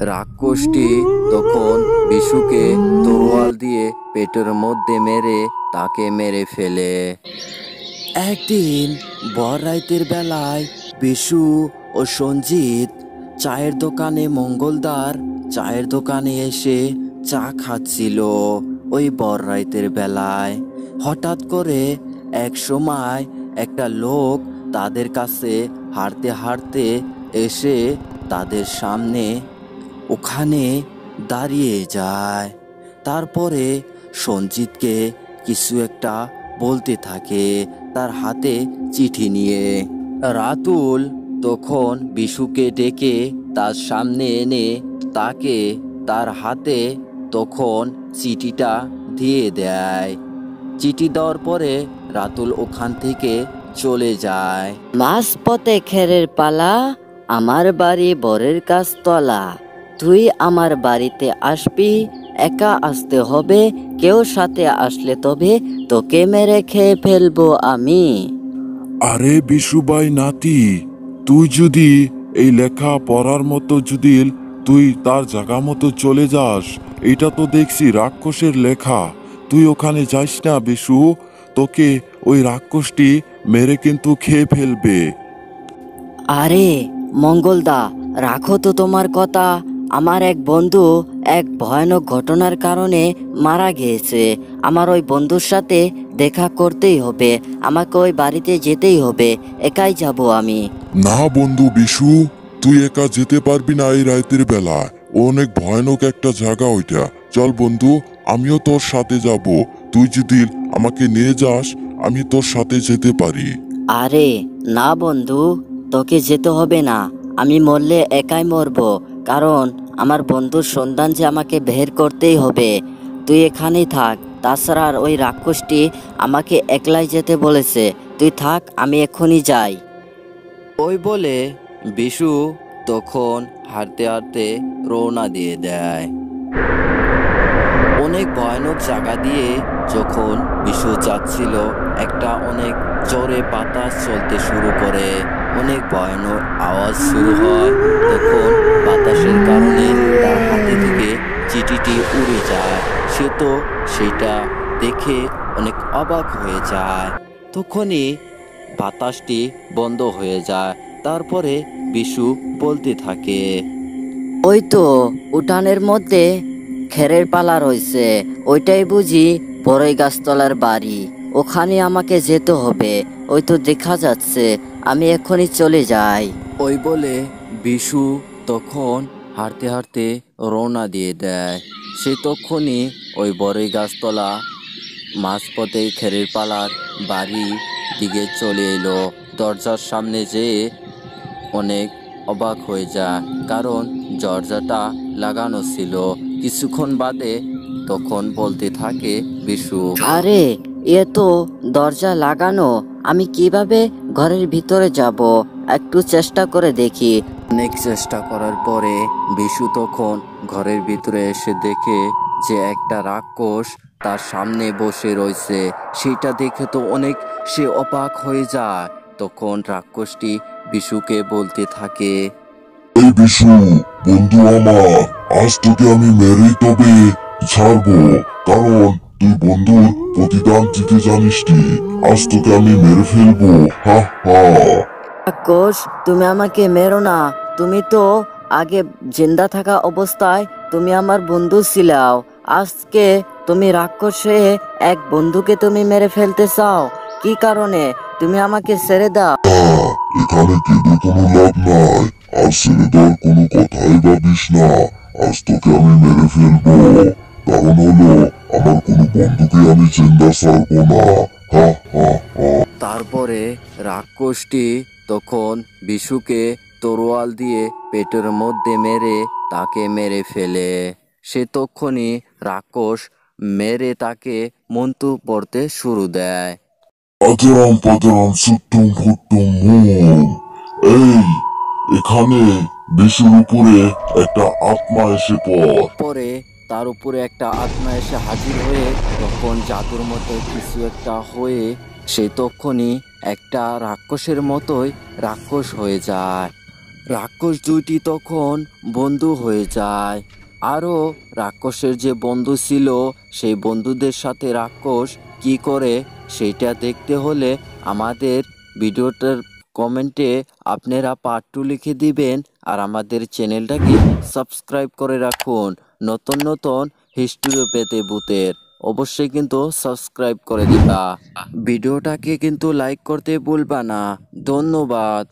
রাক্ষসটি তখন বিশুকে তরোয়াল দিয়ে পেটের মধ্যে মেরে তাকে মেরে ফেলে। একদিন ভর রাতের বেলায় বিশু ও সঞ্জিত চায়ের দোকানে মঙ্গলদার চায়ের দোকানে এসে চা খাচ্ছিল। ওই ভর রাতের বেলায় হঠাৎ করে এক সময় একটা লোক তাদের কাছে হাঁটতে হাঁটতে এসে তাদের সামনে ওখানে দাঁড়িয়ে যায়। তারপরে সঞ্জিতকে কিছু একটা বলতে থাকে তার হাতে চিঠি নিয়ে। রাতুল তখন বিশুকে ডেকে তার সামনে এনে তাকে তার হাতে তখন চিঠিটা দিয়ে দেয়। চিঠি দেওয়ার পরে রাতুল ওখান থেকে চলে যায়। মাঝপথে খেরের পালা, আমার বাড়ি বরের গাছতলা। তুই আমার বাড়িতে আসবি, একা আসতে হবে, কেউ সাথে আসলে তবে তোকে মেরে খেয়ে ফেলবো আমি। আরে বিশুবাই নাতি, তুই যদি এই লেখা পড়ার মতো যদি তুই তার জায়গা মতো চলে যাস, এটা তো দেখছি রাক্ষসের লেখা। তুই ওখানে যাস না বিশু, তোকে ওই রাক্ষসটি মেরে কিন্তু খেয়ে ফেলবে। আরে মঙ্গলদা, রাখো তো তোমার কথা। আমার এক বন্ধু এক ভয়ানক ঘটনার কারণে মারা গিয়েছে। আমার ওই বন্ধুর সাথে দেখা করতেই হবে, আমাকে ওই বাড়িতে যেতেই হবে। একাই যাব আমি। না বন্ধু বিশু, তুই একা যেতে পারবি না এই রাতের বেলা। অনেক ভয়ানক একটা জায়গা ওইটা। চল বন্ধু, আমিও তোর সাথে যাব। তুই যদি আমাকে নিয়ে যাস, আমি তোর সাথে যেতে পারি। আরে না বন্ধু, তোকে যেতে হবে না। আমি মরলে একাই মরবো, কারণ আমার বন্ধুর সন্ধান যে আমাকে বের করতেই হবে। তুই এখানেই থাক। তাছাড়া আর ওই রাক্ষসটি আমাকে একলাই যেতে বলেছে। তুই থাক, আমি এখনই যাই। ওই বলে বিশু তখন হাঁটতে হাঁটতে রওনা দিয়ে দেয়। অনেক ভয়ানক জায়গা দিয়ে যখন বিশু যাচ্ছিল, একটা অনেক জোরে বাতাস চলতে শুরু করে। অনেক ভয়ানক আওয়াজ শুরু হয়। তখন বাতাসের কারণে তার হাতে থেকে চিঠিটি উড়ে যায়। সে তো সেটা দেখে অনেক অবাক হয়ে যায়। তখনই বাতাসটি বন্ধ হয়ে যায়। তারপরে বিশু বলতে থাকে, ওই তো উঠানের মধ্যে খেরের পালা রয়েছে, ওইটাই বুঝি বড়ই গাছতলার বাড়ি। ওখানে আমাকে যেতে হবে। ওই তো দেখা যাচ্ছে, আমি এখনই চলে যাই। ওই বলে বিশু তখন হাঁটতে হাঁটতে রওনা দিয়ে দেয়। সে তখনই ওই বড়ই গাছতলা মাঝপথে খেরের পালার বাড়ি দিকে চলে এলো। দরজার সামনে যেয়ে অনেক অবাক হয়ে যায়, কারণ দরজাটা লাগানো ছিল। কিছুক্ষণ বাদে তখন বলতে থাকে বিশু, আরে এ তো দরজা লাগানো, আমি কিভাবে ঘরের ভিতরে যাব? একটু চেষ্টা করে দেখি। অনেক চেষ্টা করার পরে বিশু তখন ঘরের ভিতরে এসে দেখে যে একটা রাক্ষস তার সামনে বসে রয়েছে। সেটা দেখে তো অনেক সে অবাক হয়ে যায়। তখন রাক্ষসটি বিশুকে বলতে থাকে, এই বিশু বন্ধু আমার, আজ তোকে আমি মেরেই তবে ছাড়বো, কারণ তুই বন্ধুর প্রতিদান দিতে জানিস নি। আজ তোকে আমি মেরে ফেলবো। হা হা। রাক্ষস, তুমি আমাকে মেরো না। তুমি তো আগে জিন্দা থাকা অবস্থায় তুমি আমার বন্ধু ছিলাও। আজকে তুমি রাক্ষস হয়ে এক বন্ধুকে তুমি মেরে ফেলতে চাও? কি কারণে? তুমি আমাকে ছেড়ে দাও। এখানে কেঁদে কোনো লাভ নাই। আর ছেড়ে দেওয়ার কোনো কথাই ভাবিস না। আজ তোকে আমি মেরে ফেলবো, কারণ হলো আমার কোনো বন্ধুকে আমি জিন্দা ছাড়বো না। হা হা হা। তারপরে রাক্ষসটি তখন বিশুকে তরোয়াল দিয়ে পেটের মধ্যে মেরে তাকে মেরে ফেলে। সে তখনই রাক্ষস মেরে তাকে মন্ত্র পড়তে শুরু দেয়। পাজরাম পাজরাম সুট্টুম ফুট্টুম মুম। এই এখানে বিশুর উপরে একটা আত্মা এসে পরে তার উপরে একটা আত্মা এসে হাজির হয়ে তখন জাদুর মতো কিছু একটা হয়ে সে তখনই একটা রাক্ষসের মতোই রাক্ষস হয়ে যায়। রাক্ষস দুইটি তখন বন্ধু হয়ে যায়। আরও রাক্ষসের যে বন্ধু ছিল সেই বন্ধুদের সাথে রাক্ষস কি করে সেইটা দেখতে হলে আমাদের ভিডিওটার কমেন্টে আপনারা পার্ট 2 লিখে দিবেন আর আমাদের চ্যানেলটাকে সাবস্ক্রাইব করে রাখুন। নতুন নতুন হিস্ট্রি পেতে ভূতের অবশ্যই কিন্তু সাবস্ক্রাইব করে দিবা। ভিডিওটাকে কিন্তু লাইক করতে ভুলবা না। ধন্যবাদ।